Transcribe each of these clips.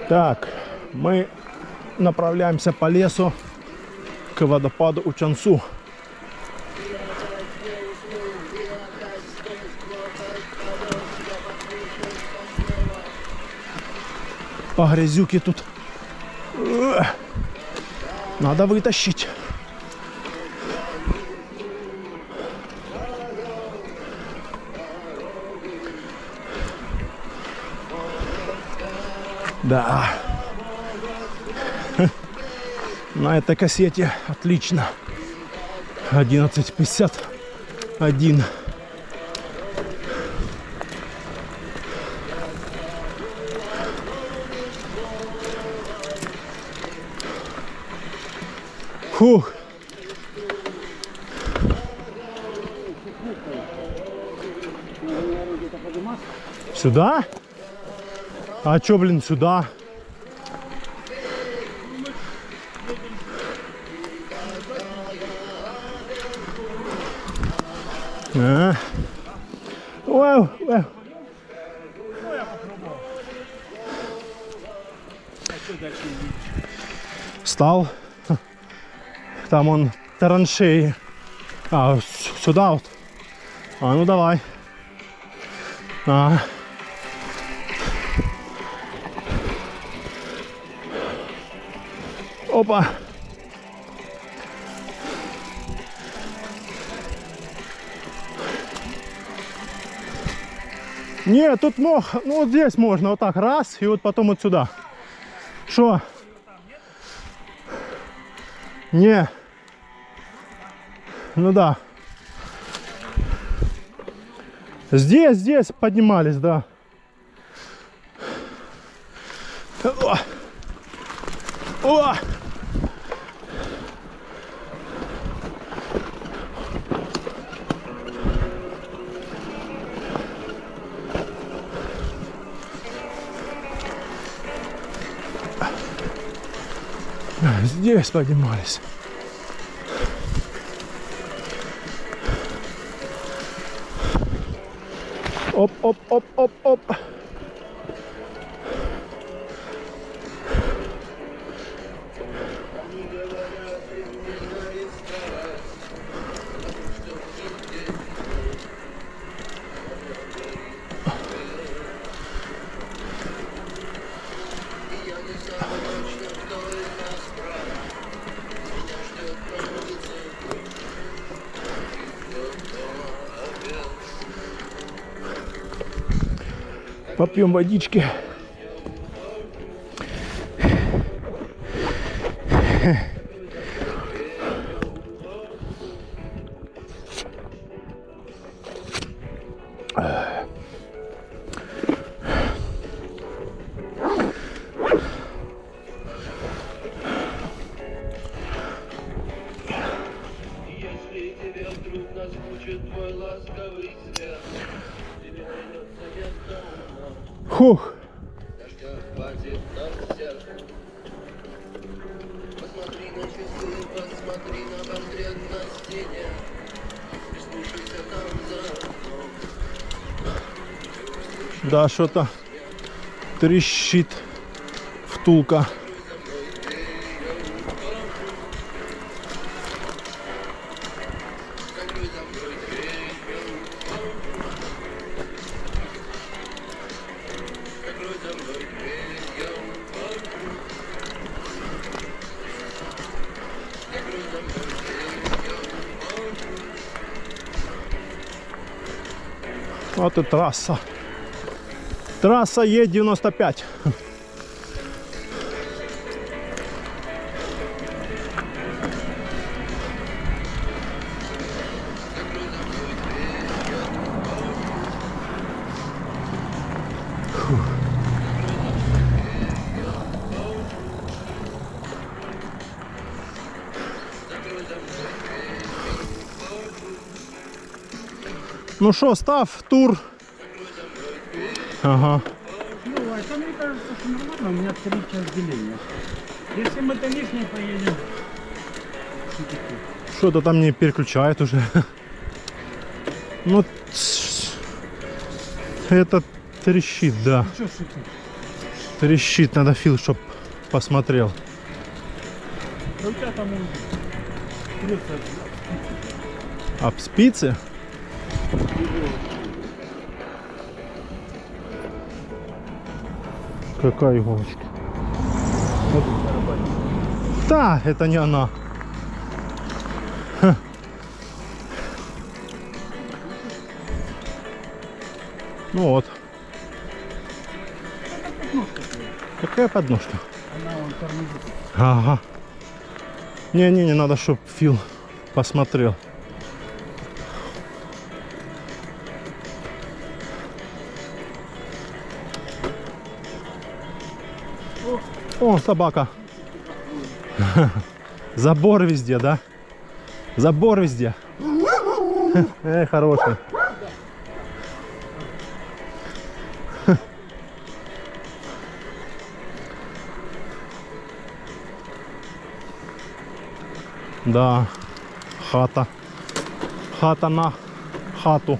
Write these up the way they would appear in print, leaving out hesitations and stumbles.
Так, мы направляемся по лесу к водопаду Учансу. По грязюке тут надо вытащить. Да. На этой кассете отлично. 11:51. Фух. Сюда? А чё, блин, сюда? Вау, вау. Встал. Там он траншеи. А, сюда вот. А, ну давай. А. Опа. Нет, тут мох, ну вот здесь можно вот так раз и вот потом вот сюда. Что? Не. Ну да. Здесь поднимались, да. О! О! Здесь поднимались. Оп. Попьем водички. Хух. Да, что-то трещит втулка. Вот и трасса. Трасса Е95. Ну что, став, тур. Ага. Ну, это мне кажется, что нормально, у меня 3 часа деления. Если мы до лишней поедем. Что-то там не переключает уже. Ну, это трещит, да. Что шипит? Трещит, надо Фил, чтоб посмотрел. Да у тебя там он трется. Об спицы? Какая иголочка? Да, это не она. Ха. Ну вот. Какая подножка? Она вон тормозит. Ага. Не, надо, чтоб Фил посмотрел. О, собака. Забор везде, да? Забор везде. Хороший. Да, хата. Хата на хату.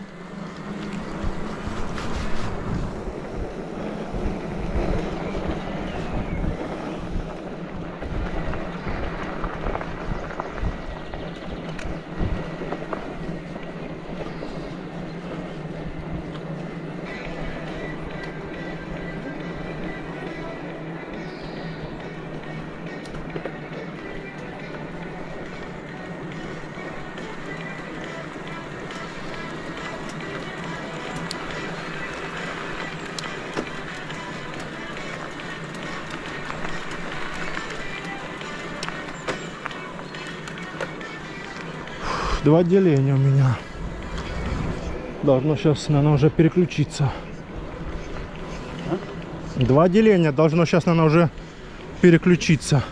Два деления у меня. Должно сейчас, наверное, уже переключиться. Два деления должно сейчас, наверное, уже переключиться.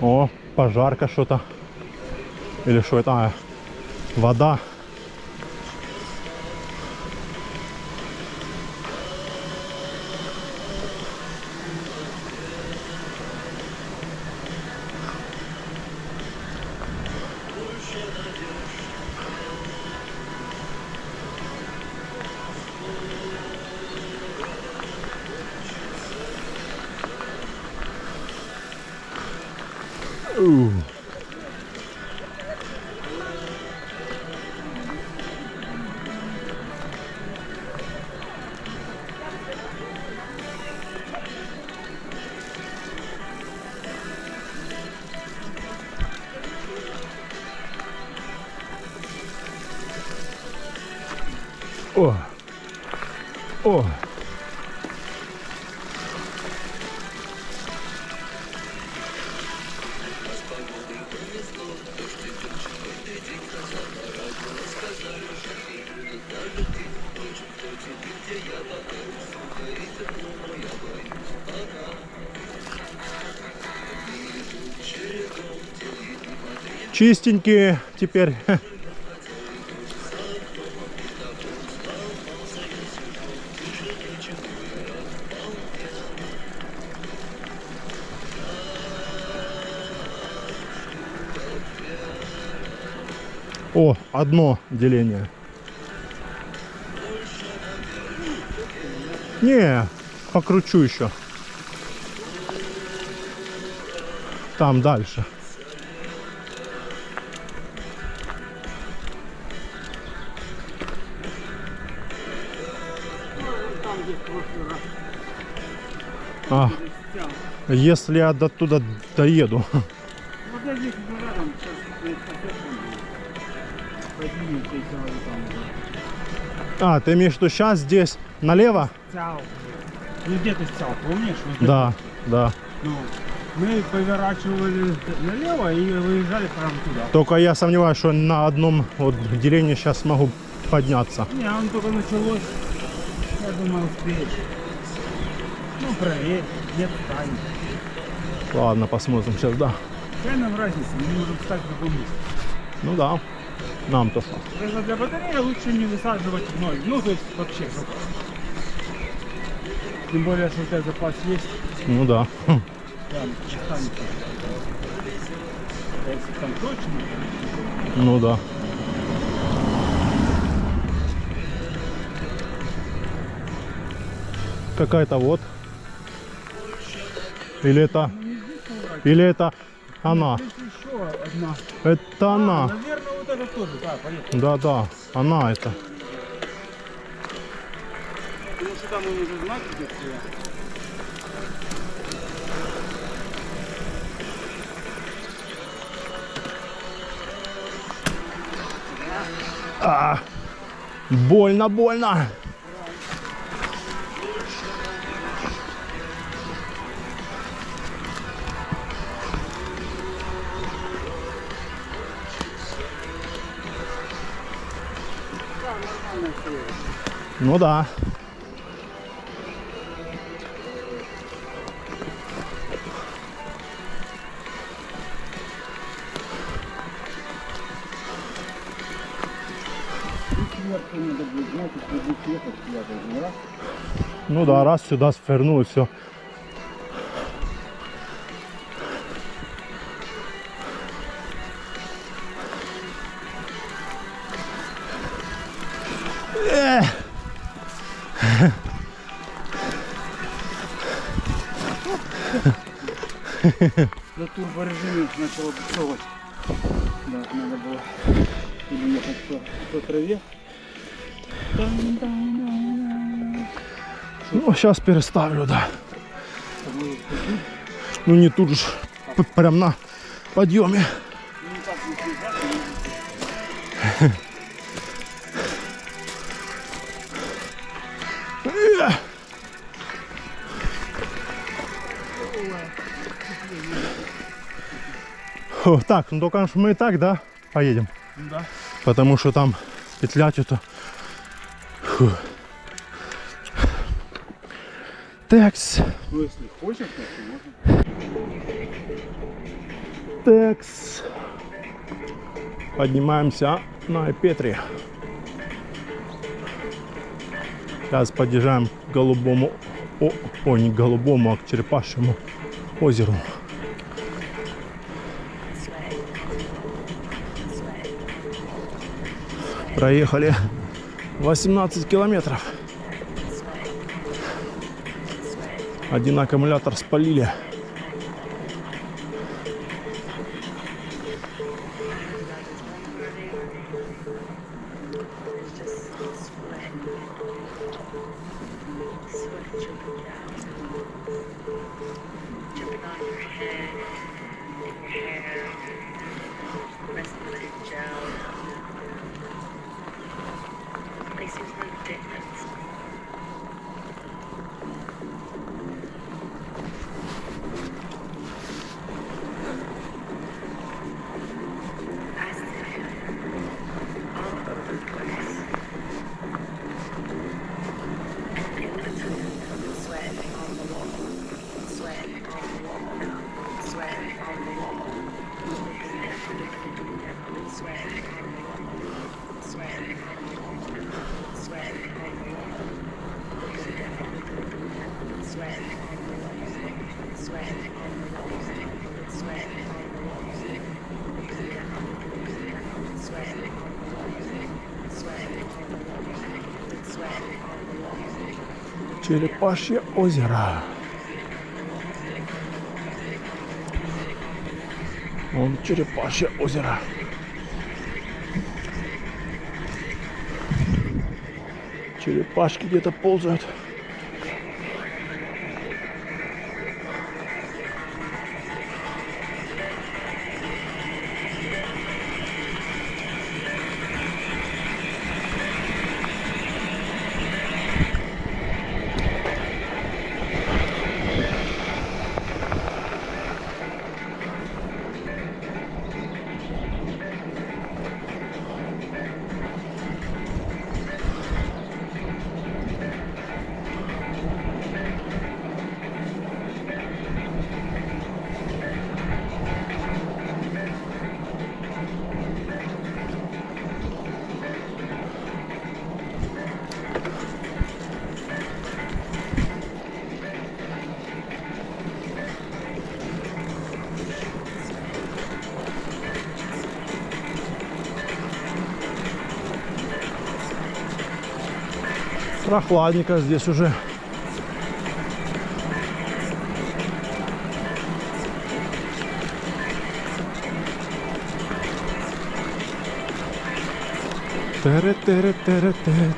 О, пожарка что-то. Или что это? А, вода. О! О! Чистенькие теперь. О, одно деление. Не, покручу еще. Там дальше. А, если я до туда доеду. Вот я здесь уже рядом, сейчас перед кафешкой поднимемся и сразу там. А, ты имеешь в виду сейчас здесь налево? Цял. Ну где ты цял, помнишь? Вот Да, да. Ну, мы поворачивали налево и выезжали прямо туда. Только я сомневаюсь, что на одном вот делении сейчас смогу подняться. Не, он только началось. Я думаю, успеешь. Ну, проверь, нет встань. Ладно, посмотрим сейчас, да. Какая нам разница, мы можем встать в другом месте. Ну да, нам-то что. Просто для батареи лучше не высаживать в ноль. Ну, то есть вообще. Тем более, что у тебя запас есть. Ну да. Там останется. Если там точно, Ну да. Какая-то вот. Или это она? здесь еще одна. Это она. Наверное, вот это тоже. Да, поехали. Да, она это. Потому что там он уже знаки где-то. Больно, больно. Ну да. Сверху надо будет, знаете, чтобы будет ехать сюда, даже раз. Ну да, раз сюда свернул и все. На турборежиме начало буксовать. Да, надо было или ехать по траве. Ну, сейчас переставлю, да. Ну не тут же, прям на подъеме. О, так, ну только мы и так, да, поедем. Да. Потому что там петля что-то. Фу. Текс. Ну если хочешь, то можно. Текс. Поднимаемся на Петри. Сейчас подъезжаем к голубому, не к голубому, а к черепашьему озеру. Проехали 18 километров. Один аккумулятор спалили. Черепашье озеро. Вон Черепашье озеро. Черепашки где-то ползают. Прохладненько здесь уже. Тере-тере-тере-тет.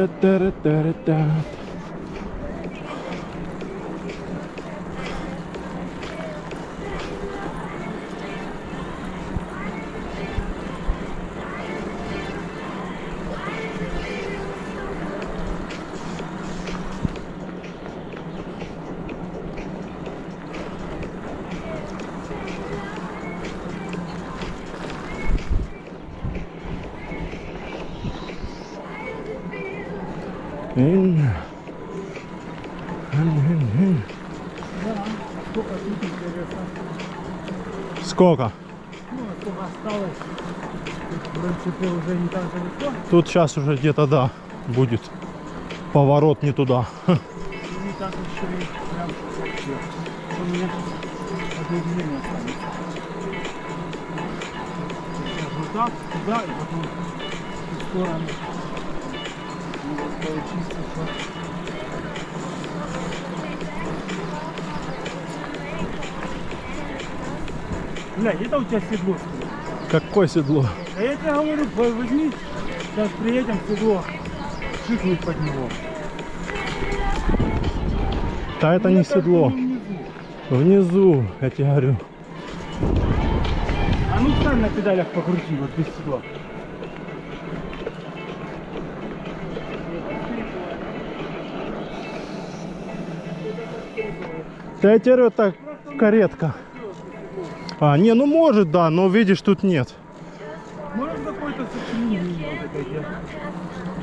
Тере-тере-тере-тет. Да, сколько тут интересно. Сколько? Ну, сколько осталось. Тут, в принципе, уже не так далеко. Тут сейчас уже где-то, да, будет поворот не туда. И не так еще и прям вообще. У меня одно движение останется. Сейчас вот так, туда и потом в ту сторону. Может получиться, что... Блядь, это у тебя седло, что ли? Какое седло? А я тебе говорю, возьми, сейчас приедем, седло, шикнуть под него. Да это Ну, не так седло. внизу. Внизу, я тебе говорю. А ну встань на педалях покрути, вот без седла. Да я тебе говорю, это каретка. А, не, ну может, да, но видишь, тут нет. Может какой-то сочинение вот это где?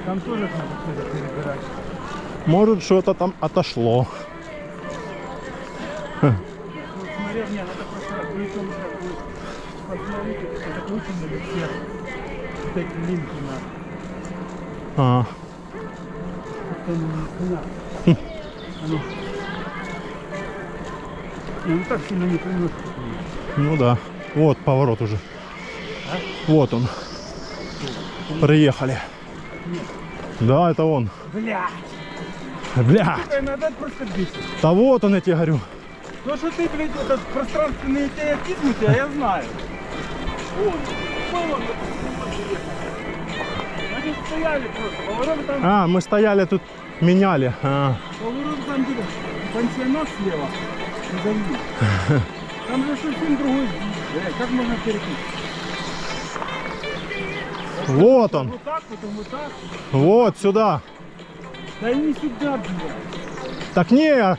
Там тоже надо что-то перебирать. Может, что-то там отошло. Вот смотри, мне надо просто причем посмотреть, это очень на все вот эти линки на. А, Это непонятно. А ну. Не, ну так сильно не поймешь. ну да. Вот поворот уже. Вот он. Приехали. Да, это он. Бля! Бля. Сука, надо просто бесить. Да вот он, я тебе говорю. То, что ты, блядь, этот пространственный теоретизм у тебя, я знаю. Вот, поворот. Они стояли просто, поворот там, А, мы стояли тут, меняли. А, поворот там где-то, пансионат слева, не завели. Там же совсем другой вид, блядь, как можно перепутать? вот он. Вот так, потом вот так. Вот сюда. Да и не сюда, блядь. Так не, а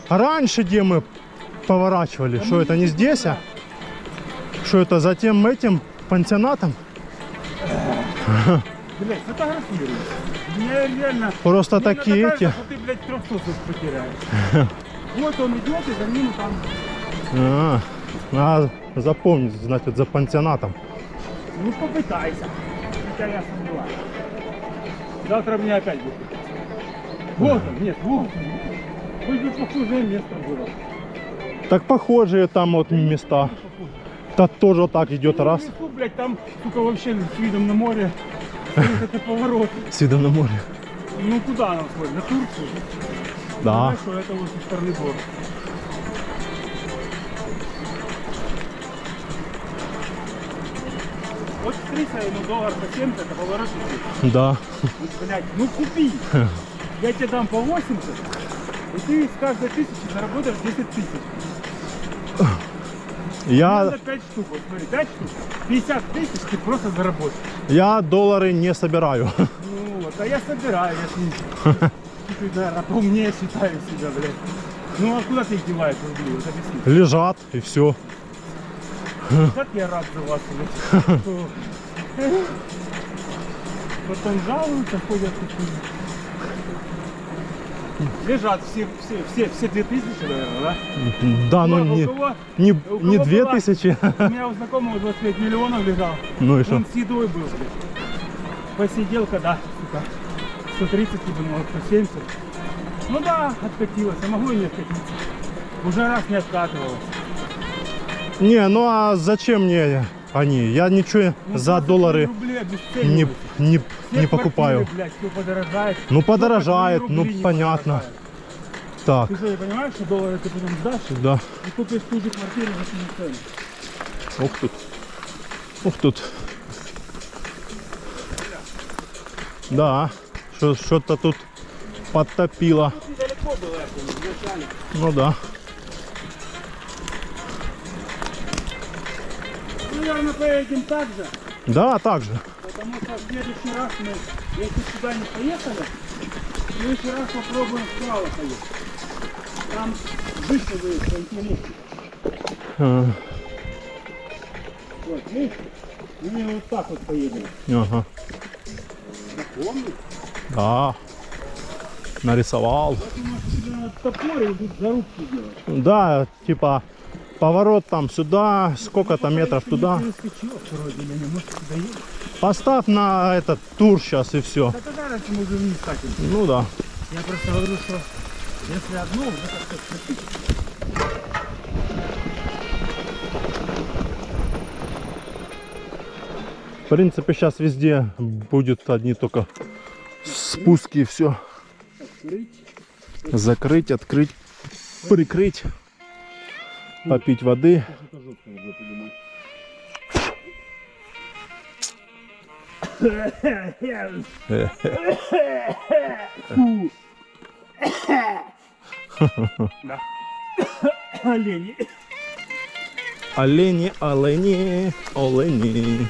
раньше где мы поворачивали? Что это не здесь, а? Что это за тем этим пансионатом? Блядь, фотографируй. Меня реально... Просто мне такие кажется, эти. что ты, блядь, 300 потеряешь. Вот он идет, и за ним там... А, надо запомнить, значит, за пансионатом. Ну попытайся. Хотя я сомневаюсь. Завтра мне опять будет. Вот он, нет, вот он. Хоть бы похожее место было. Так похожие там вот места. Да тоже так идет Ну, раз. в лесу, блядь, там, сука, вообще с видом на море. Вот это поворот. С видом на море. Ну куда нам смотрим? На Турцию? Да. Знаешь, что это вот со стороны гор. Вот смотри, ну доллар по 70, это поворот здесь. Да. Ну, блядь, ну купи. Я тебе дам по 80, и ты с каждой тысячи заработаешь 10 тысяч. Я, За 5 штук, вот смотри, 5 штук, 50 тысяч ты просто заработаешь. я доллары не собираю. Ну вот, а я собираю, я ты, наверное, поумнее считаю себя, блядь. Ну а куда ты их деваешь, рубли, вот объясни. Лежат и все. Как я рад за вас, блядь. Что- Потом жалуются, ходят такие. Лежат все 2000, наверное, да? Да, ну Ну, не, у кого- не, у не кого 2000. У меня у знакомого 25 миллионов лежал. Ну и что? Он с едой был, блядь. Посиделка, да, сука. 130 ебануло, 170. Ну да, откатилось, а могло и не откатиться. Уже раз не откатывалось. Не, ну а зачем мне они? Я ничего Ну, за 23 доллары рубля не, обесцениваются. не, Все не покупаю. квартиры, блядь, все подорожает. Ну Только подорожает, твои ну рубли не понятно. подорожают. Так, Ты что, не понимаешь, что доллары ты потом сдашь да. и купишь ту же квартиру за ту же цену? Ух тут. Ух тут. Да, что-то тут подтопило. Тут недалеко было, я помню, в начале. Ну да. Ну, наверное, поедем так же, Да, так же. потому что в следующий раз мы, если сюда не поехали, в следующий раз попробуем справа поехать. Там выше выезд, поинтереснее. А, Вот, видишь? Мы вот так вот поедем. Ага. Помнишь? Да. Нарисовал. Я думаю, что тебе надо топор и тут зарубки делать. Да, типа поворот там сюда, сколько-то метров туда. Перескочил вроде или не, может сюда едет. Поставь на этот тур сейчас и все. Да тогда раньше мы уже вниз катим. Ну да. Я просто говорю, что если одно, уже как-то скрипит. В принципе, сейчас везде будет одни только спуски и все. Открыть. Закрыть, открыть, прикрыть, попить воды. Это жестко уже подумал. Да. Олени. Олени, олени, олени.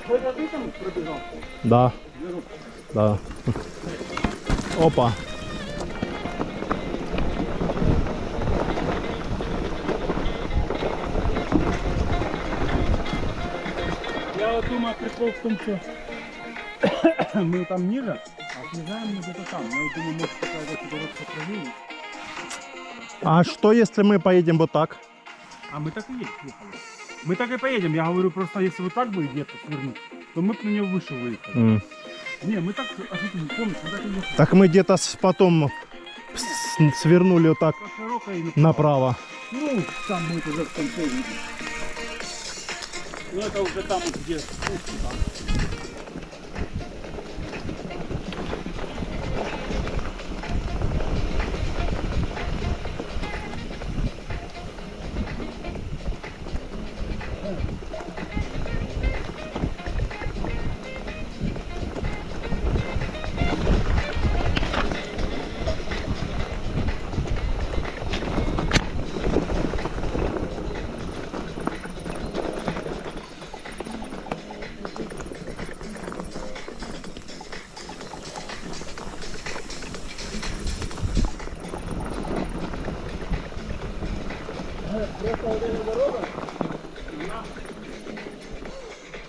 Это ты там пробежал? Да, Вверху. да. Опа. Я вот думаю, прикол в том, что мы там ниже, а съезжаем мы где-то там. Я вот думаю, может какая-то дорожка правее. А что если мы поедем вот так? А мы так и ехали. Мы так и поедем. Я говорю, просто если вот так бы где-то свернуть, то мы бы на нее выше выехали. Не, мы так, а ты не помнишь, мы так и ехали. Так мы где-то потом свернули вот так По широкой или направо. Ну, там будет уже в конце видно. Ну это уже там, вот, где спуск, там.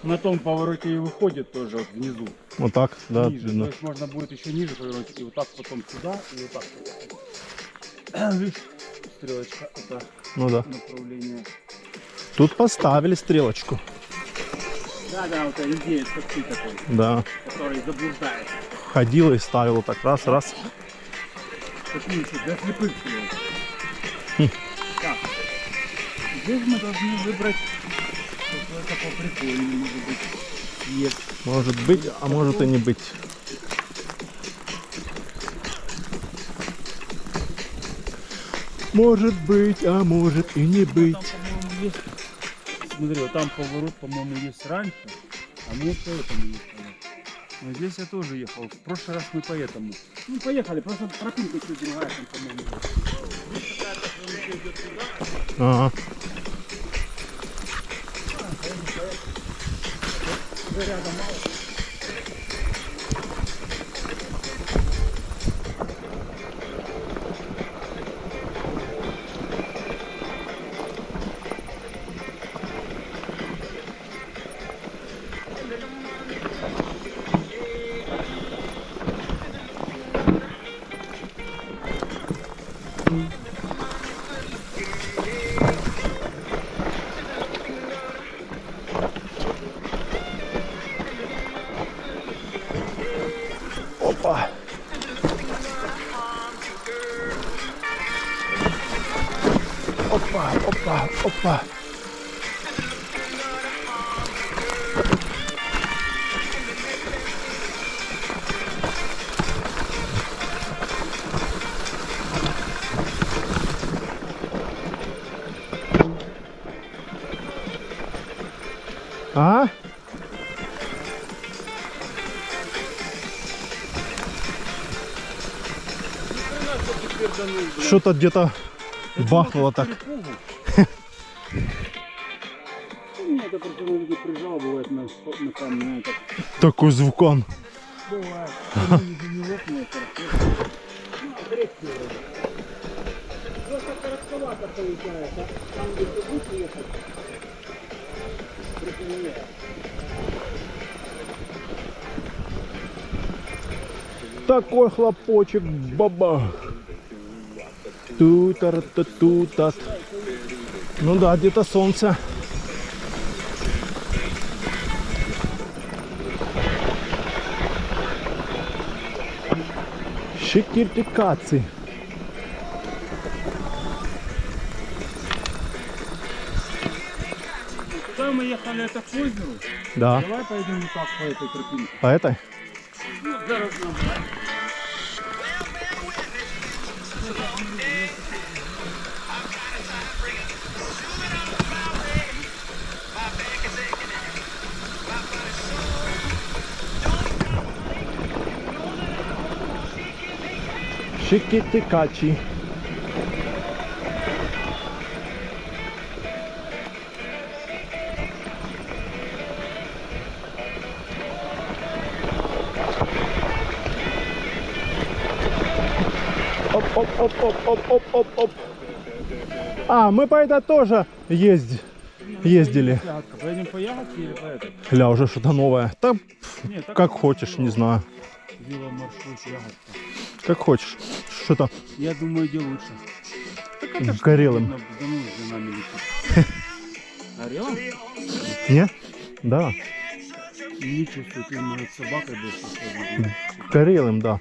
На том повороте и выходит тоже вот внизу. Вот так, да. Ниже. видно. То есть можно будет еще ниже повернуть и вот так потом сюда и вот так. Видишь, стрелочка, это Ну да. направление. Тут поставили стрелочку. Да, вот это индеец как ты такой, Да. который заблуждает. Ходила и ставила так раз, раз. Такие еще для слепых стрелок. Так, здесь мы должны выбрать что-то поприкольнее, может быть, цвет. Может быть, а может и не быть. Может быть, а может и не быть. Там, по-моему, есть. Смотри, вот там поворот, по-моему, есть раньше, а мы по этому ехали. Но здесь я тоже ехал. В прошлый раз мы по этому. Ну, поехали, просто тропинка чуть другая там, по-моему. Здесь какая-то тропинка идет сюда. Ага. Уже рядом мало. Опа. Опа, опа, опа. А? Что-то где-то бахнуло так. Ну, это просто люди прижал, бывает на камне, так Такой звукан. бывает. Не лопнет, хорошо. Ну, крепкий. Просто коротковато получается. Там, где ты будешь ехать, прикольнее. Такой хлопочек, баба. Тутар-тутат. Ну да, где-то солнце. Шикиртикаци. Когда мы ехали это к озеру, Да. давай пойдем не так по этой тропинке. По этой? Ну, зараз нам. Шикиртикачи. Оп-оп-оп-оп-оп-оп-оп. А, мы по этой тоже ездили. Ягодка. Поедем по ягодке или по этой? Ля, уже что-то новое. Да, Нет, так как хочешь, не знаю. веломаршрут ягодка. Как хочешь. Что-то Я думаю, где лучше. Так это ж горелым. видно, да ну, за нами летит. Горелым? Не? Да. Не чувствую, ты, может, с собакой был похож. Горелым, да.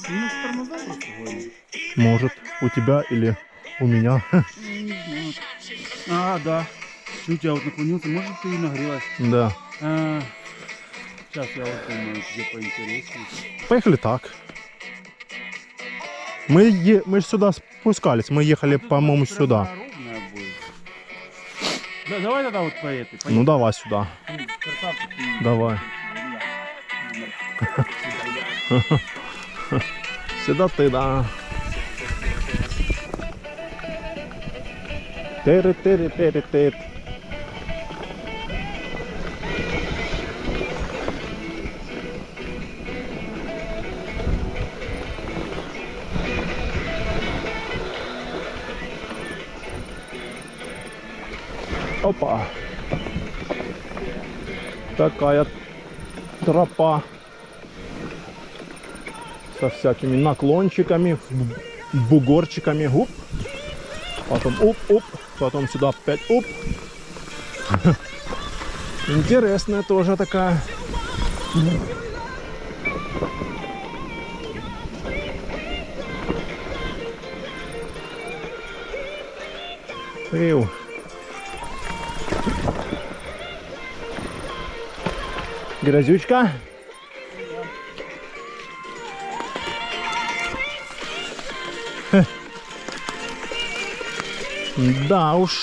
Ну, с тормоза просто гонишь. Может, у тебя или у меня. Не знаю. А, да. Чуть я вот наклонился, может, ты и нагрелась. Да. Сейчас я вот думаю, где поинтереснее. Поехали так. Мы же сюда спускались. Мы ехали, по-моему, Прямо сюда. ровная будет. Да, давай тогда вот по этой. Ну давай сюда. Красавчик, ты- Давай. Сюда ты, да. Тыры-тыры-тыры-тыры. Опа. Такая тропа со всякими наклончиками, бугорчиками. Уп. Потом уп-уп. Потом сюда опять уп. Интересная тоже такая. Эу. Грязючка. Хе. Да уж.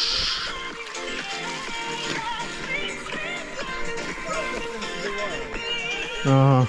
Ага.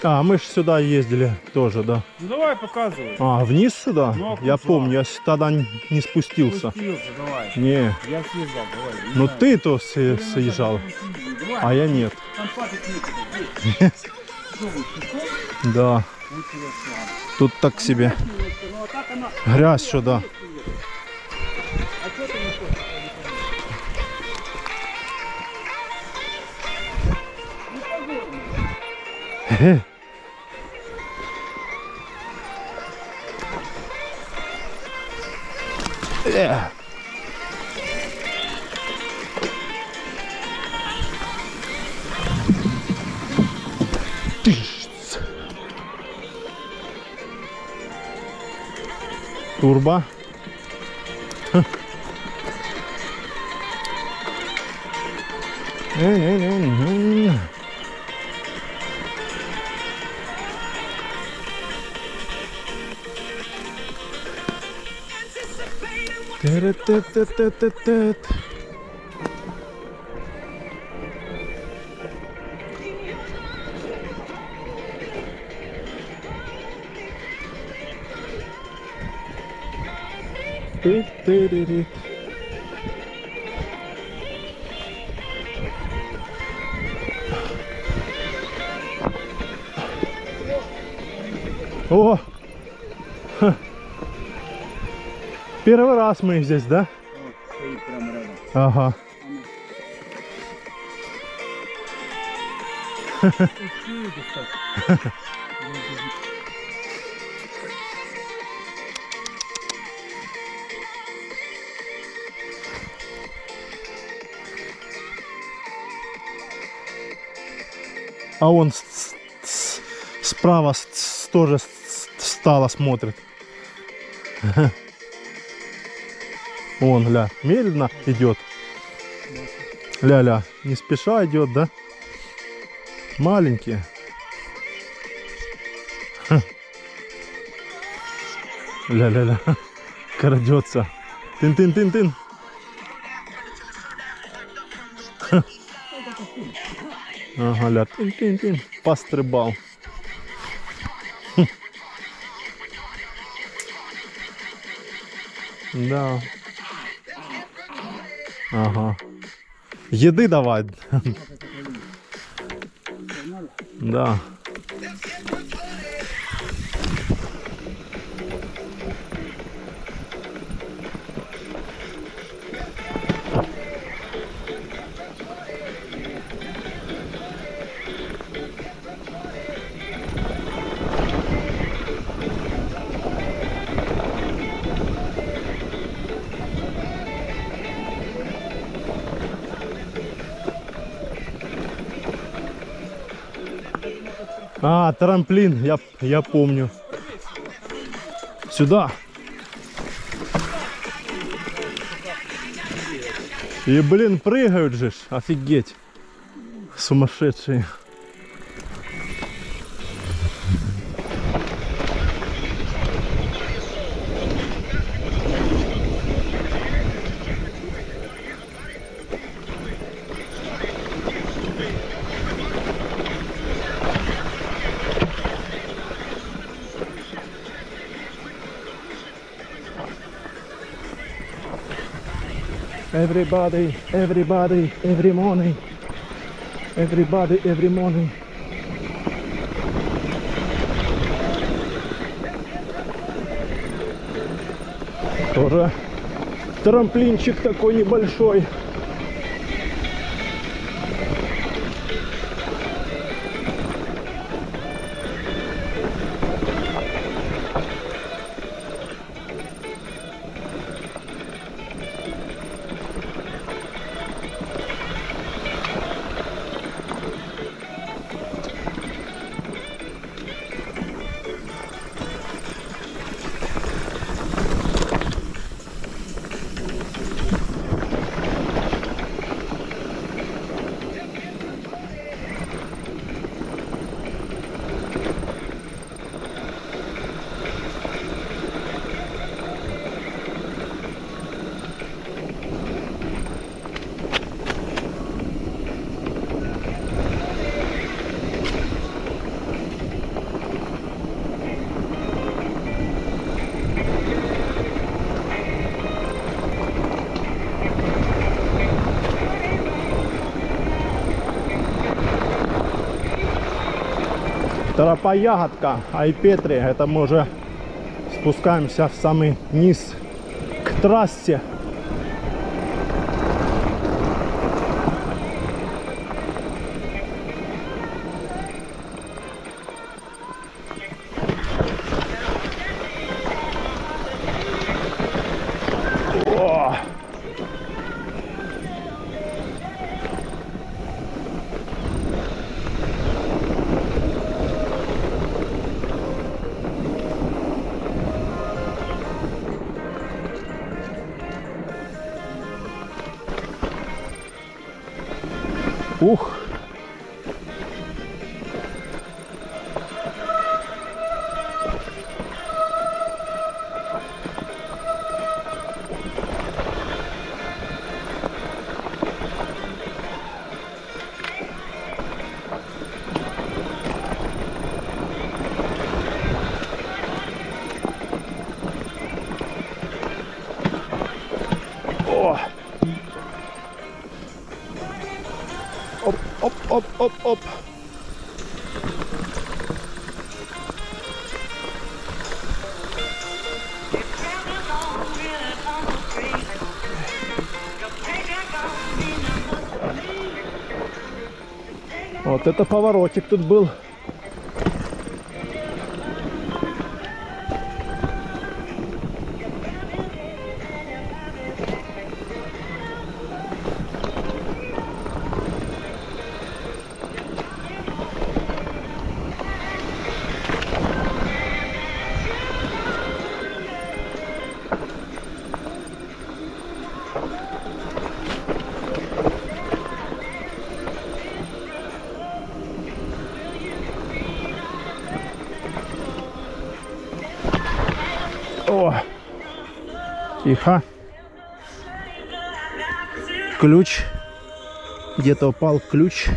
А, мы же сюда ездили тоже, да. Ну давай, показывай. А, вниз сюда? Ну, а Я куда? помню, я тогда не спустился. Спустился, давай. Не, Я съездил, давай. Не ну знаю. ты то съезжал, Давай. а я нет. Там папик нет. Да. Тут так себе. Ну а так она... Грязь, что да. А что ты не хочешь? Хе. Тыщ. Турбо. Тет-тет-тет-тет-тет. Ты-ты-ри-ри. О! Ха. Первый раз мы здесь, да? Вот, стоит прямо рядом. Ага. А он справа тоже встала, смотрит. Вон, ля, медленно идет. Ля-ля, не спеша идет, да? Маленькие. Ля-ля-ля, крадется. Тын-тын-тын-тын. Ага, ля, тын-тын-тын. Пострибал. Да. Ага. Еды давай. Да. А, трамплин, я помню. Сюда. И, блин, прыгают же, ж, офигеть. Сумасшедшие. Everybody, everybody, every morning. Everybody, every morning. Тоже трамплинчик такой небольшой. Тропа Ягодка, Айпетри. Это мы уже спускаемся в самый низ к трассе. О! Ух! О! Оп, оп, оп, оп, оп. Вот это поворотик тут был. О! Тихо. Ключ. Где-то упал ключ.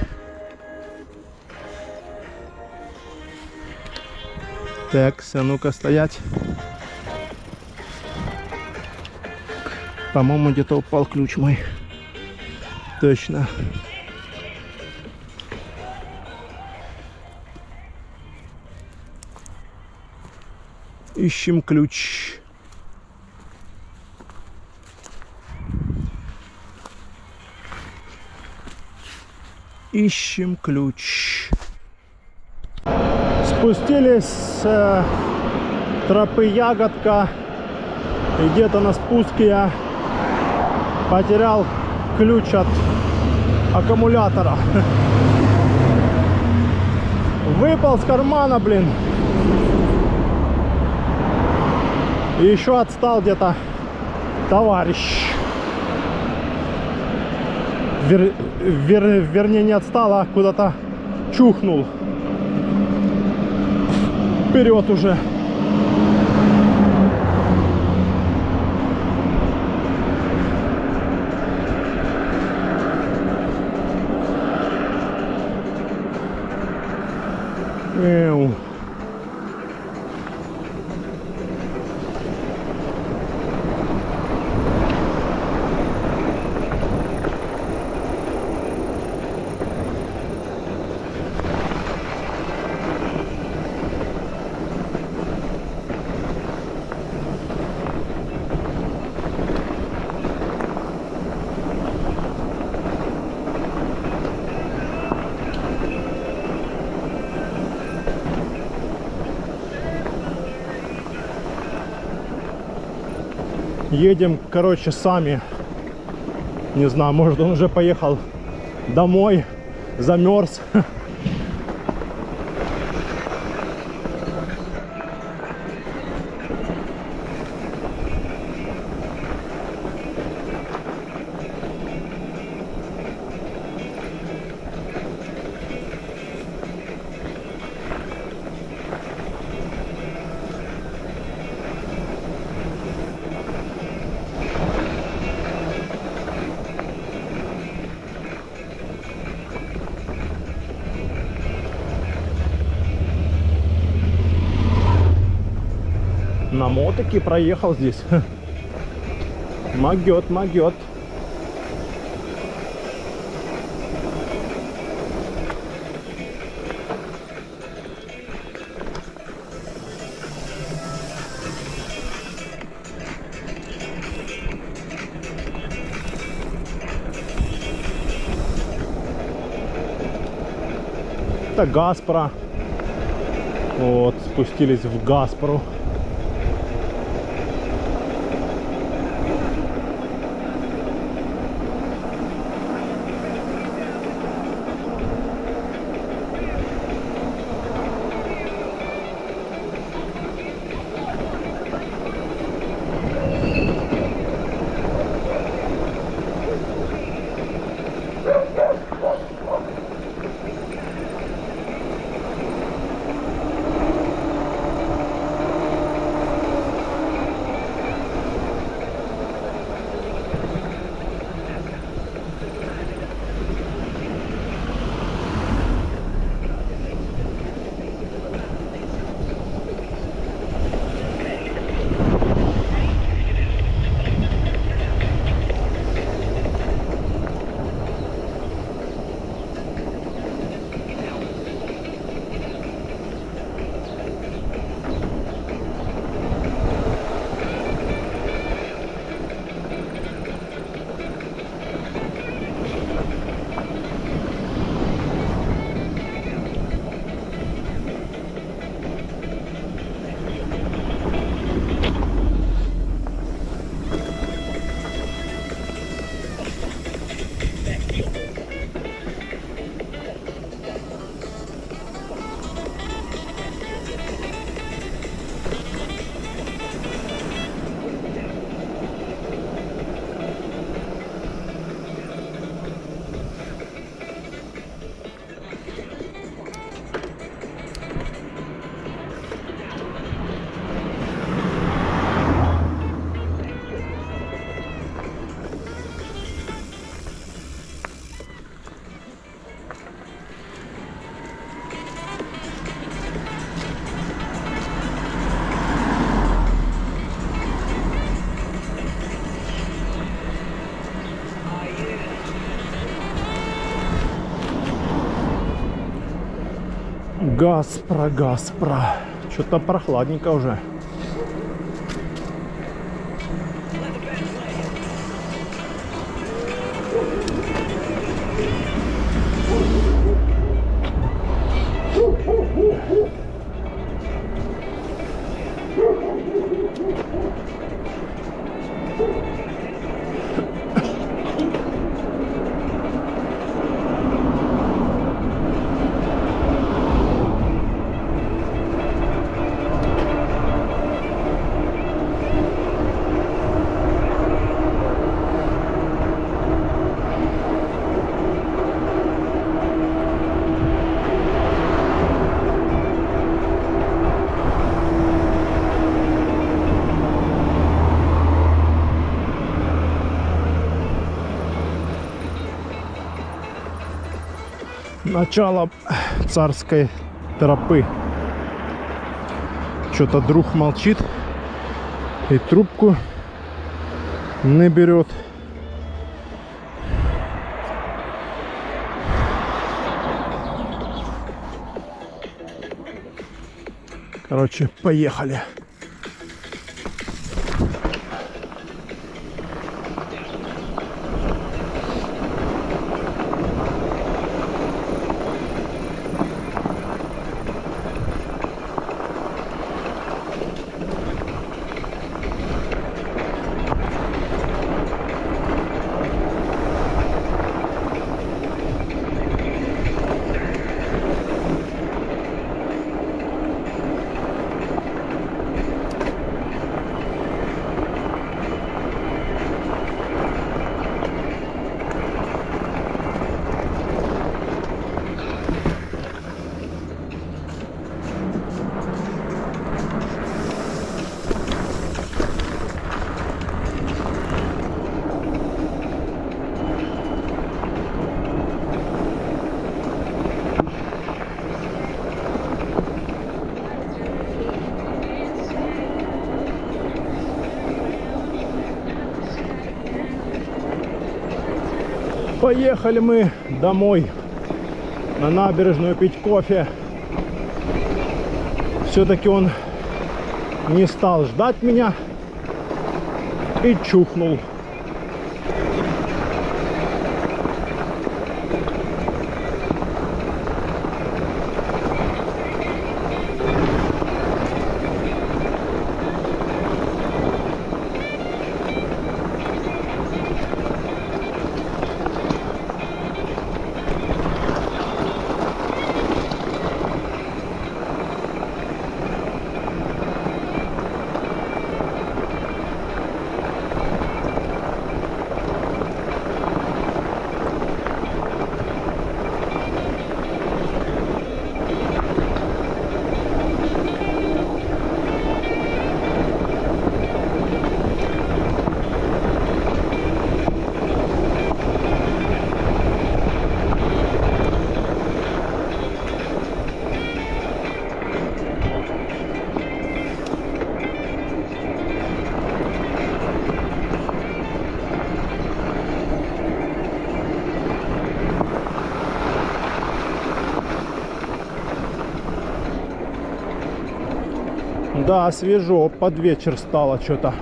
Так, а ну-ка стоять. По-моему, где-то упал ключ мой. Точно. Ищем ключ. Ищем ключ. Спустились с тропы Ягодка. И где-то на спуске я потерял ключ от аккумулятора. Выпал с кармана, блин. И еще отстал где-то товарищ. Вернее, не отстал, а куда-то чухнул. Вперед уже. Эу. Едем, короче, сами. Не знаю, может, он уже поехал домой, замерз. На мотике проехал здесь. Могет, могет. Это Гаспро. Вот, спустились в Гаспру. Гаспро, Гаспро. Что-то прохладненько уже. Начало царской тропы. Что-то друг молчит и трубку не берет. Короче, поехали. Поехали мы домой на набережную пить кофе. Все-таки он не стал ждать меня и чухнул. Да, свежо, под вечер стало что-то.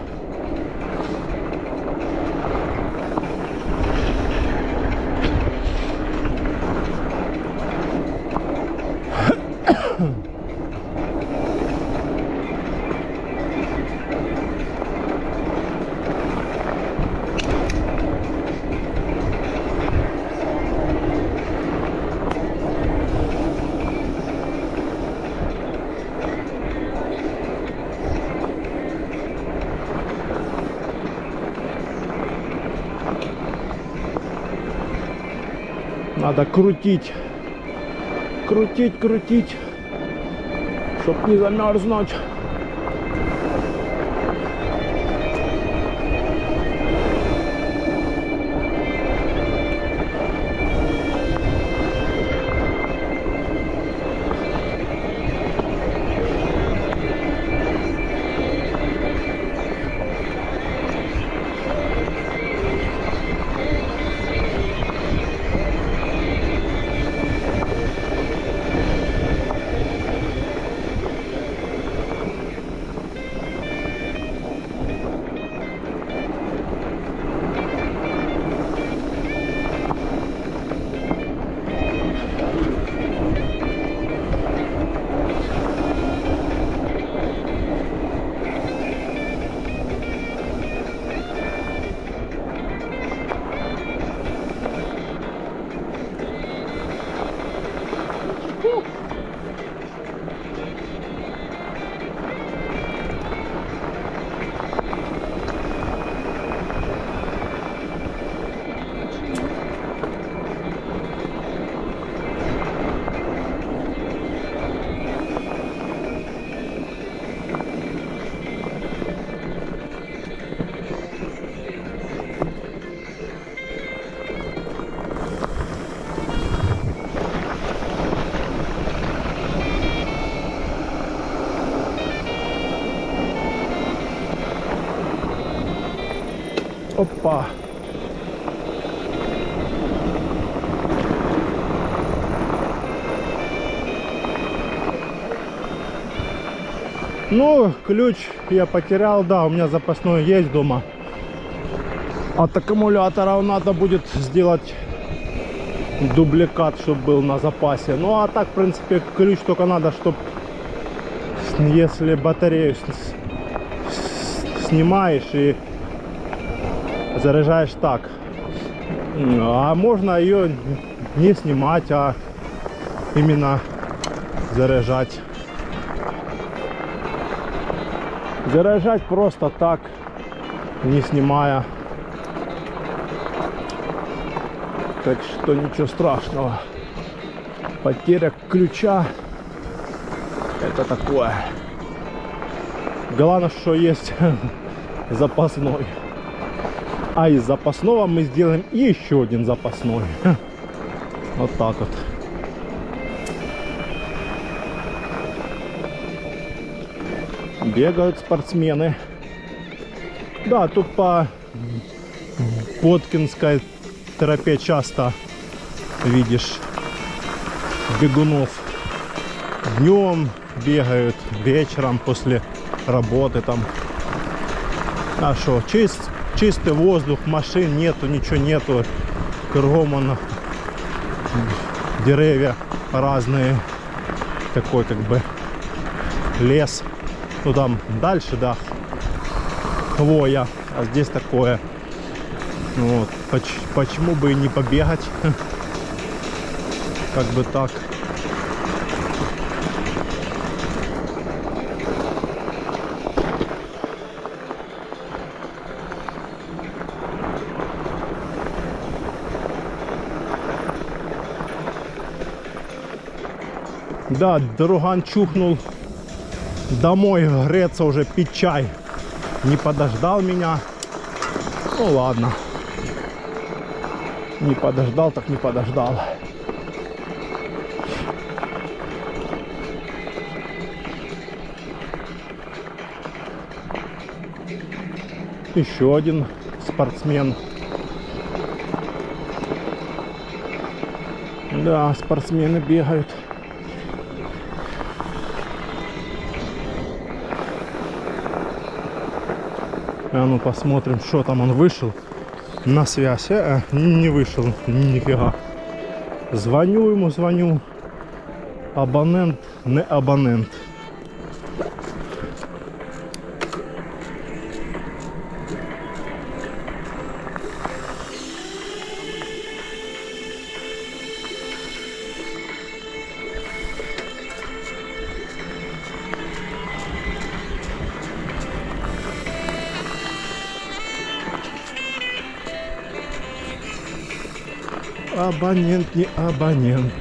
Надо крутить, крутить, чтоб не замерзнуть. Опа. Ну, ключ я потерял, да, у меня запасной есть дома. От аккумулятора надо будет сделать дубликат, чтобы был на запасе. Ну, а так, в принципе, ключ только надо, чтобы, если батарею снимаешь и заряжаешь так. А можно ее не снимать, а именно заряжать. Заряжать просто так, не снимая. Так что ничего страшного. Потеря ключа — это такое. Главное, что есть запасной. А из запасного мы сделаем еще один запасной. Вот так вот. Бегают спортсмены. Да, тут по Боткинской тропе часто видишь бегунов. Днем бегают, вечером после работы там. А что, чистый воздух, машин нету, ничего нету. Кругом он деревья разные. Такой как бы лес. Ну там дальше, да, хвоя, а здесь такое. Вот. Почему бы и не побегать? Как бы так. Да, друган чухнул домой греться уже, пить чай. Не подождал меня. Ну ладно. Не подождал, так не подождал. Еще один спортсмен. Да, спортсмены бегают. А ну посмотрим, что там он вышел на связь. Не вышел, нифига. Звоню ему, звоню. Абонент, не абонент. Абонент, не абонент.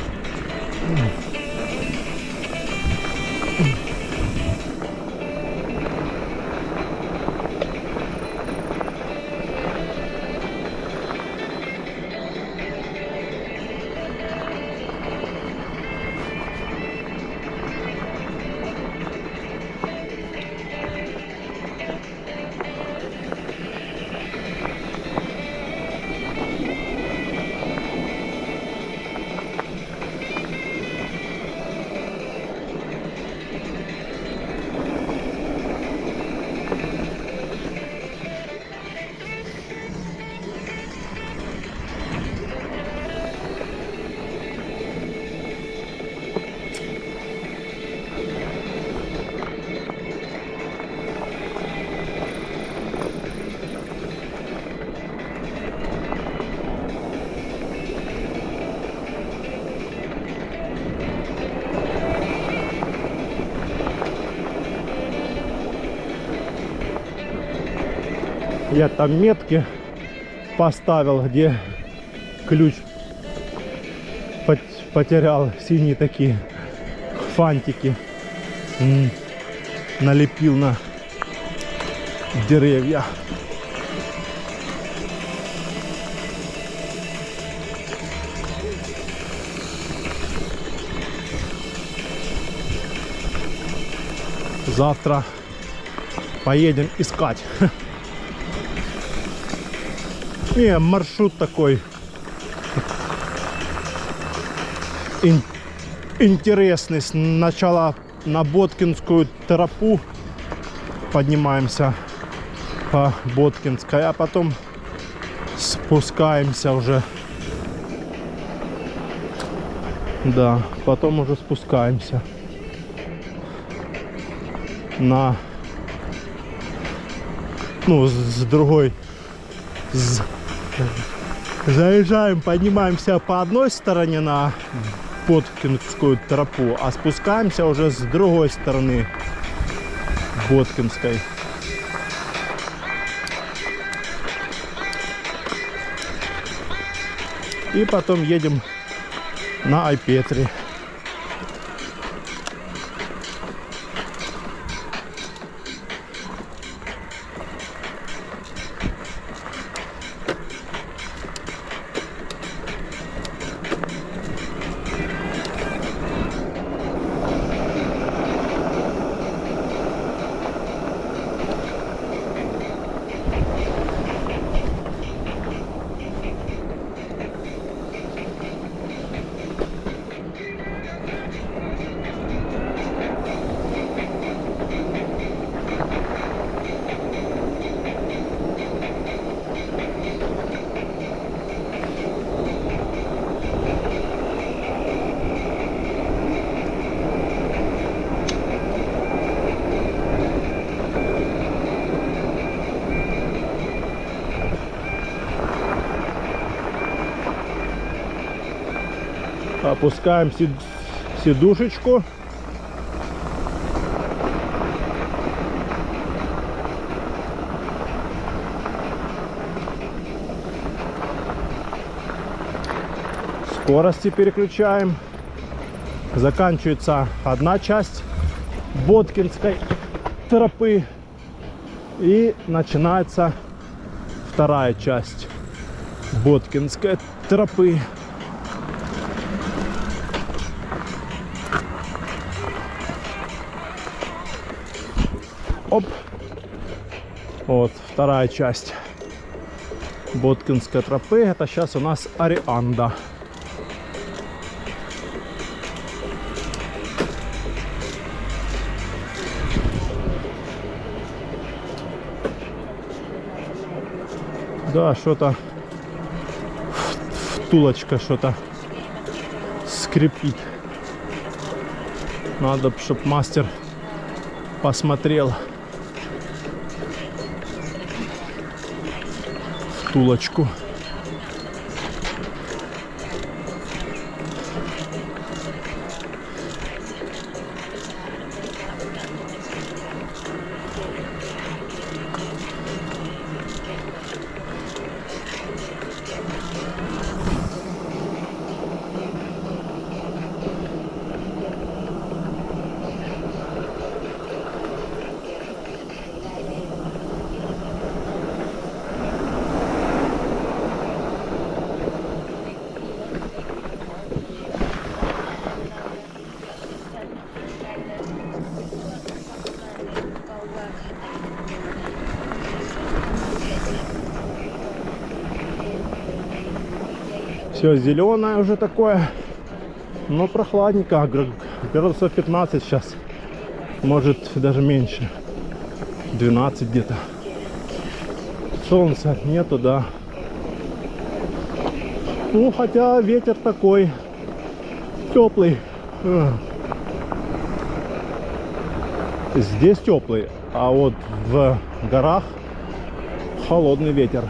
Я там метки поставил, где ключ потерял, синие такие фантики. Налепил на деревья. Завтра поедем искать. Не, маршрут такой интересный. Сначала на Боткинскую тропу поднимаемся по Боткинской, а потом спускаемся уже. Да, потом уже спускаемся на, ну, с другой. Заезжаем, поднимаемся по одной стороне на Боткинскую тропу, а спускаемся уже с другой стороны Боткинской. И потом едем на Айпетри. Опускаем сидушечку. Скорости переключаем. Заканчивается одна часть Боткинской тропы и начинается вторая часть Боткинской тропы. Оп. Вот вторая часть Боткинской тропы. Это сейчас у нас Арианда. Да, что-то втулочка что-то скрипит. Надо, чтоб мастер посмотрел втулочку. Все зеленое уже такое, но прохладненько, градусов 15 сейчас, может даже меньше, 12 где-то. Солнца нету, да. Ну, хотя ветер такой теплый. Здесь теплый, а вот в горах холодный ветер.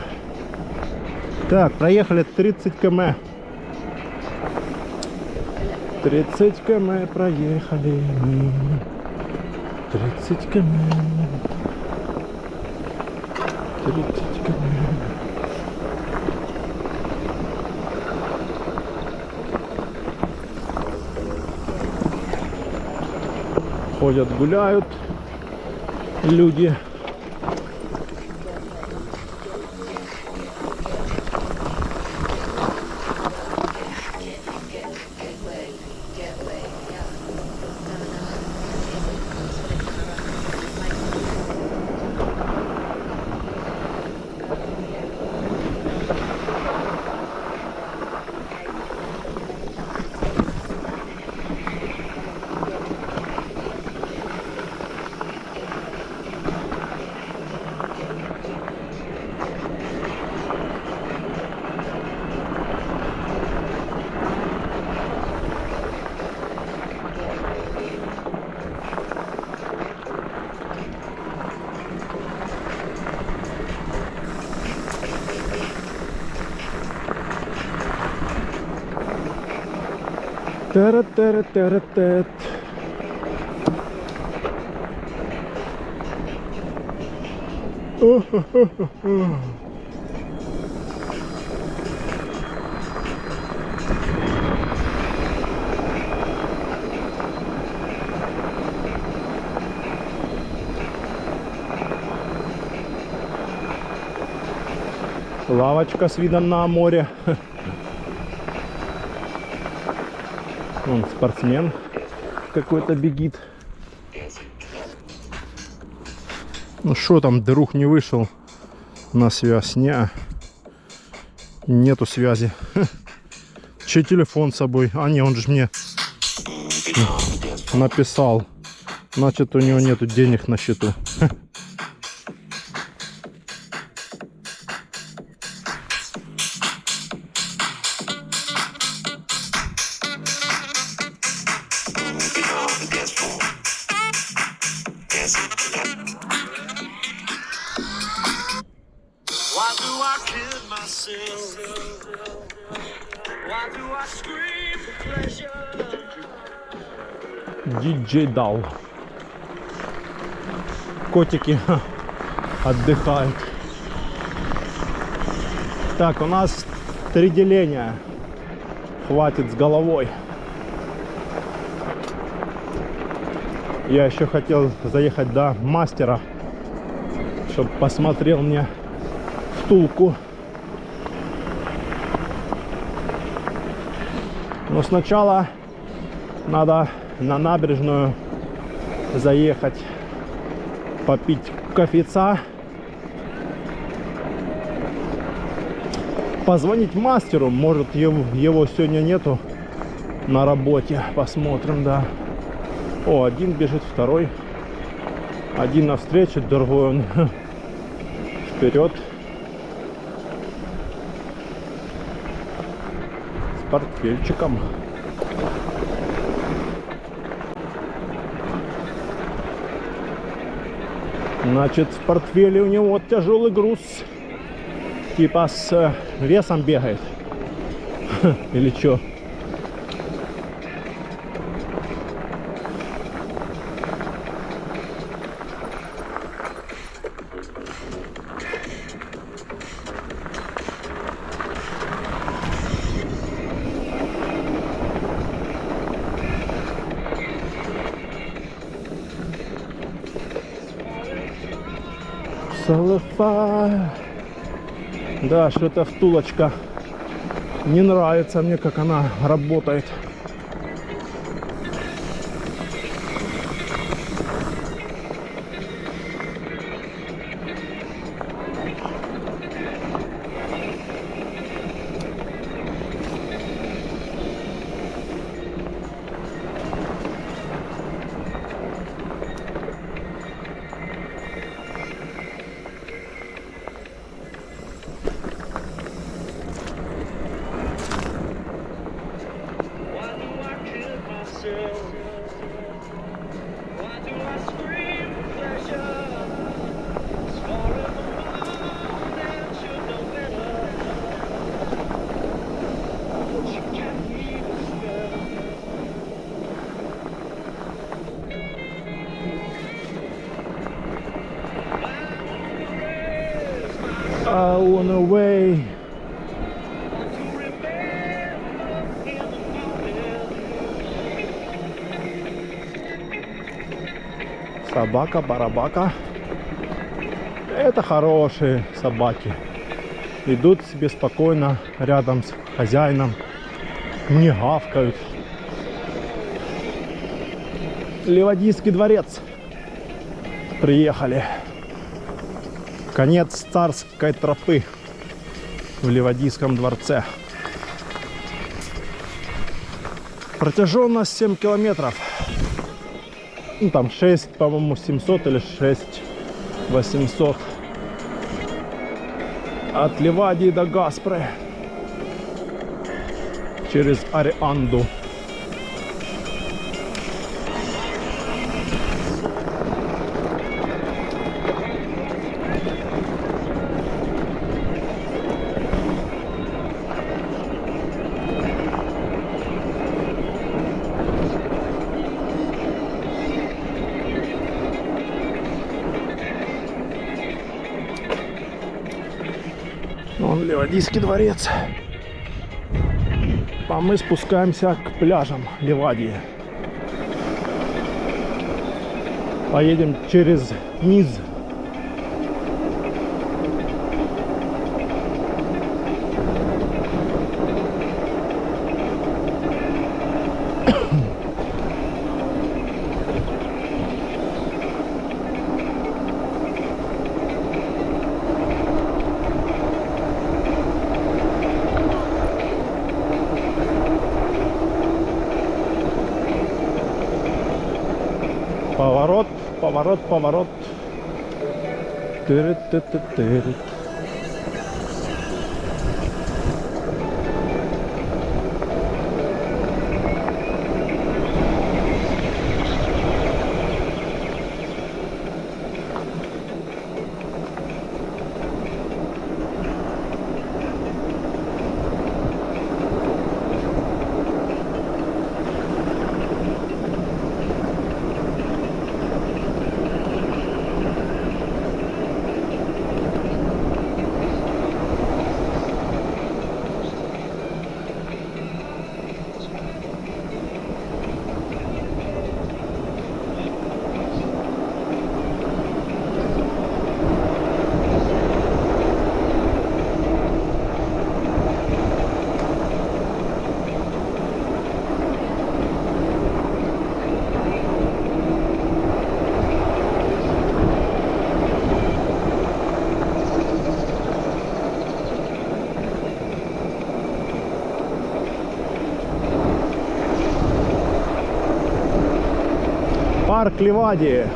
Так, проехали 30 км. 30 км проехали. 30 км. 30 км. Ходят, гуляют люди. Тара-тара-тара-тат. Лавочка с видом на море. Вон спортсмен какой-то бегит. Ну что там, друг не вышел на связь? Нету связи. Че телефон с собой? А не, он же мне написал. Значит, у него нету денег на счету. Диджей дал. Котики отдыхают. Так, у нас 3 деления. Хватит с головой. Я еще хотел заехать до мастера, чтобы посмотрел мне втулку. Но сначала надо на набережную заехать, попить кофейца, позвонить мастеру, может его сегодня нету на работе, посмотрим, да. О, один бежит, второй, один навстречу, другой он вперед. портфельчиком. Значит, в портфеле у него тяжелый груз. Типа с весом бегает. Или что? Салафа. Да, что-то втулочка не нравится мне, как она работает. On the way. Собака-барабака. Это хорошие собаки. Идут себе спокойно рядом с хозяином. Не гавкают. Ливадийский дворец. Приехали. Конец царской тропы в Ливадийском дворце. Протяженность 7 километров. Ну, там 6, по-моему, 700 или 6 800. От Ливадии до Гаспры. Через Арианду. Вон Ливадийский дворец. А мы спускаемся к пляжам Ливадии. Поедем через низ. Поворот, поворот, поворот. Тыры-ты-ты-тыры. Парк Ливадии.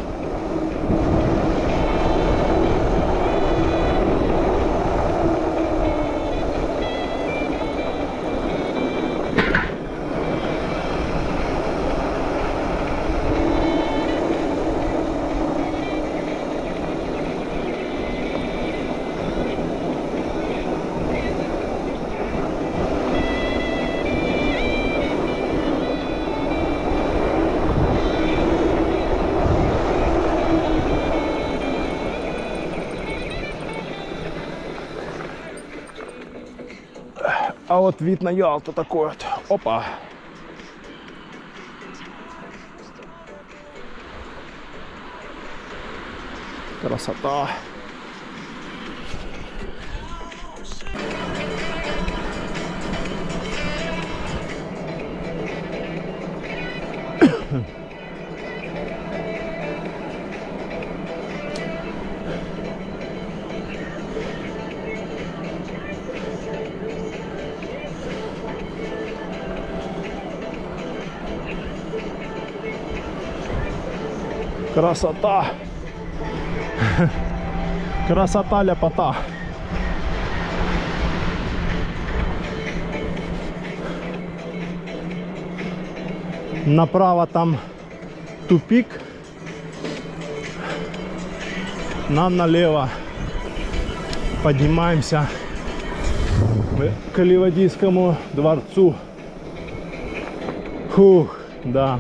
Вот вид на Ялту такой вот. Опа. Красота. Красота. Красота, ляпота. Направо там тупик. Нам налево поднимаемся к Ливадийскому дворцу. Фух, да.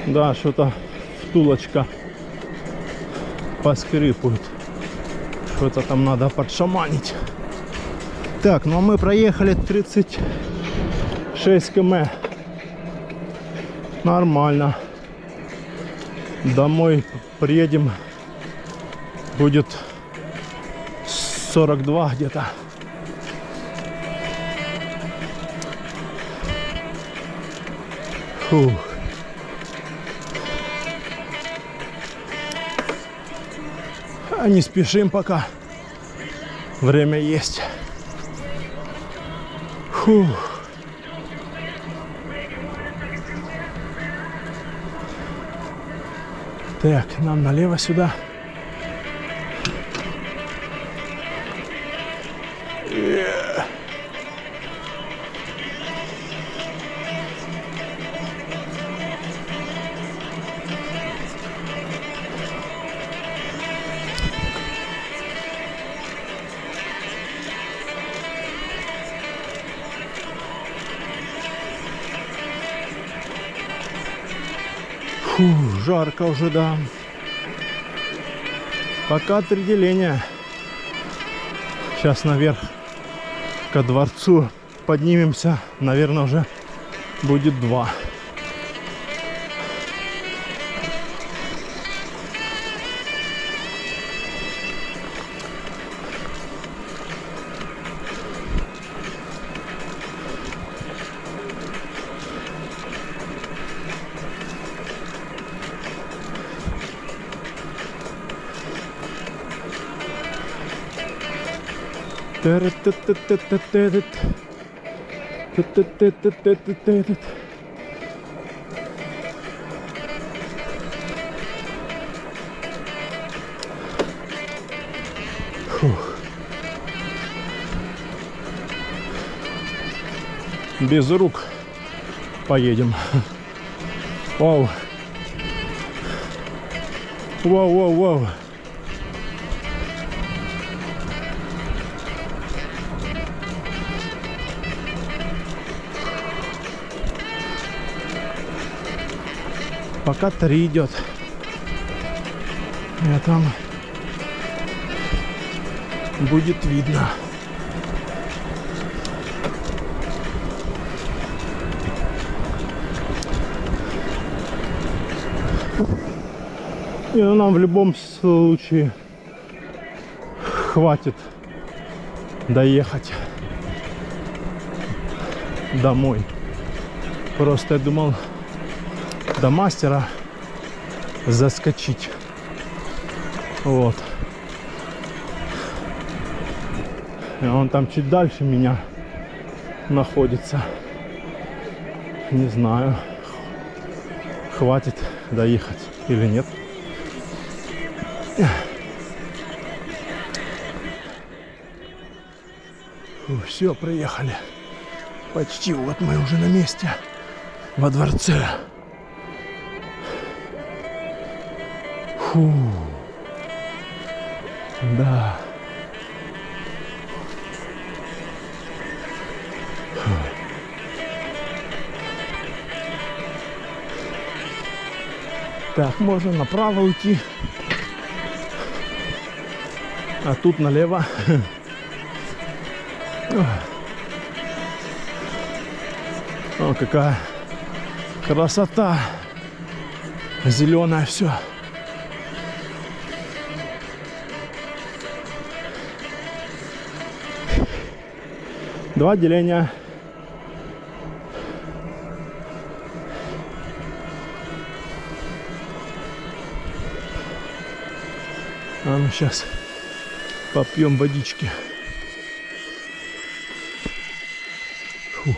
Да, что-то втулочка поскрипывает. Что-то там надо подшаманить. Так, ну а мы проехали 36 км. Нормально. Домой приедем. Будет 42 где-то. Фух. А не спешим пока. Время есть. Фух. Так, нам налево сюда. Фу, жарко уже, да. Пока 3 деления. Сейчас наверх ко дворцу поднимемся. Наверное, уже будет 2. Фух. Без рук поедем. Вау. Вау, вау, вау. Пока 3 идет. А там будет видно. И нам в любом случае хватит доехать домой. Просто я думал до мастера заскочить. Вот. И он там чуть дальше меня находится. Не знаю, хватит доехать или нет. Все, приехали. Почти вот мы уже на месте. Во дворце. Фу. Да. Так, можно направо уйти. А тут налево. О, какая красота. Зеленое все. Два отделения. А ну сейчас попьем водички. Фух.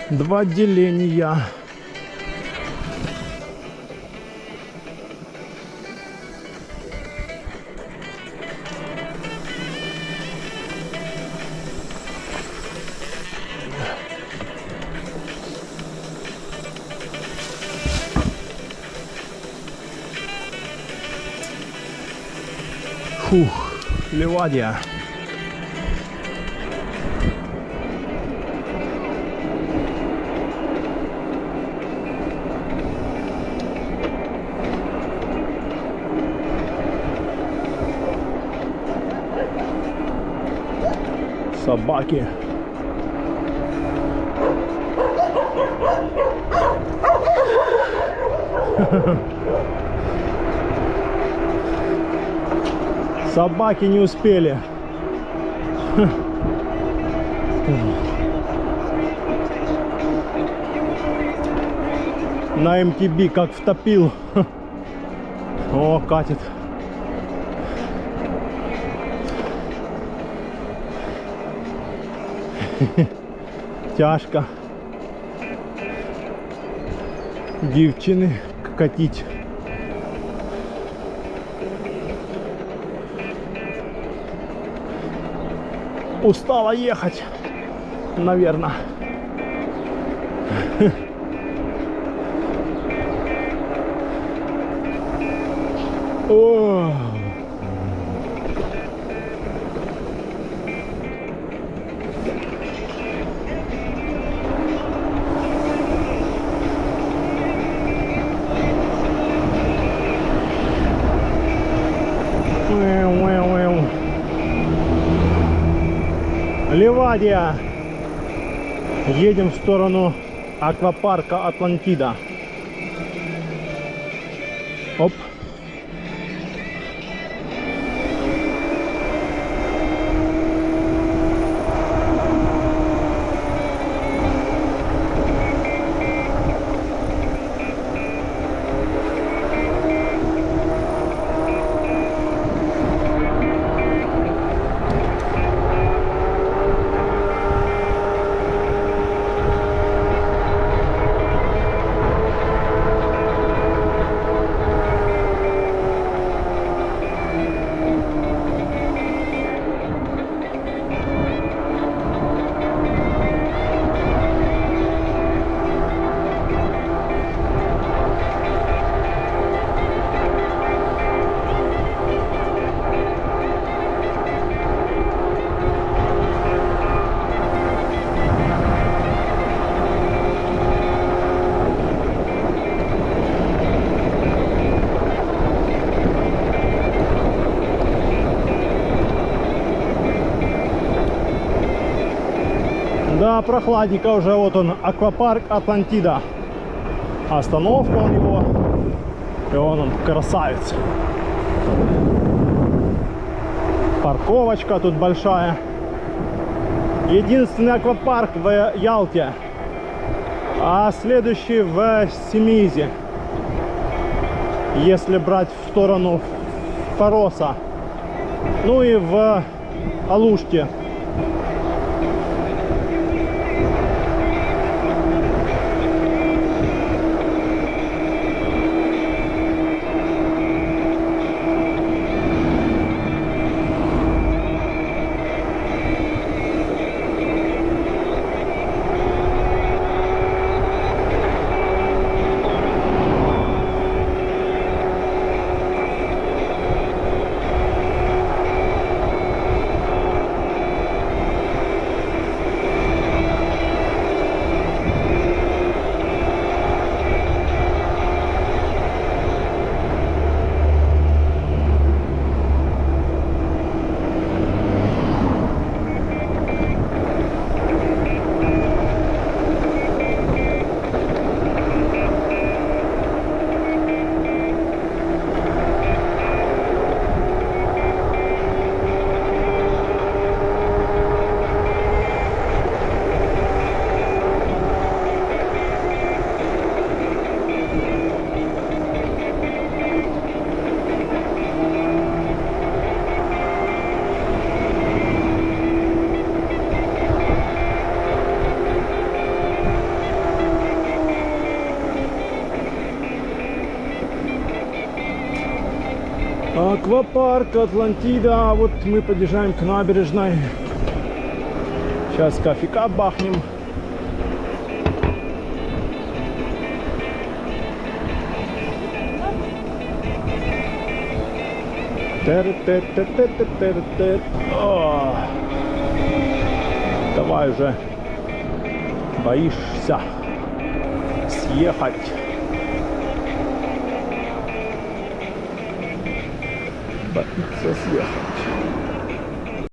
Два отделения. Фух, Ливадия. Собаки. Собаки не успели. На МТБ как втопил. О, катит. Тяжко. Дівчини катить. Устала ехать, наверное. О! Ливадия. Едем в сторону аквапарка Атлантида. Оп. Да, прохладненько уже, вот он, аквапарк Атлантида. Остановка у него. И он красавец. Парковочка тут большая. Единственный аквапарк в Ялте. А следующий в Семиизе. если брать в сторону Фороса. Ну и в Алуште. Аквапарк Атлантида. Вот мы подъезжаем к набережной. Сейчас кофейка бахнем. О, давай уже. Боишься съехать. Боится съехать.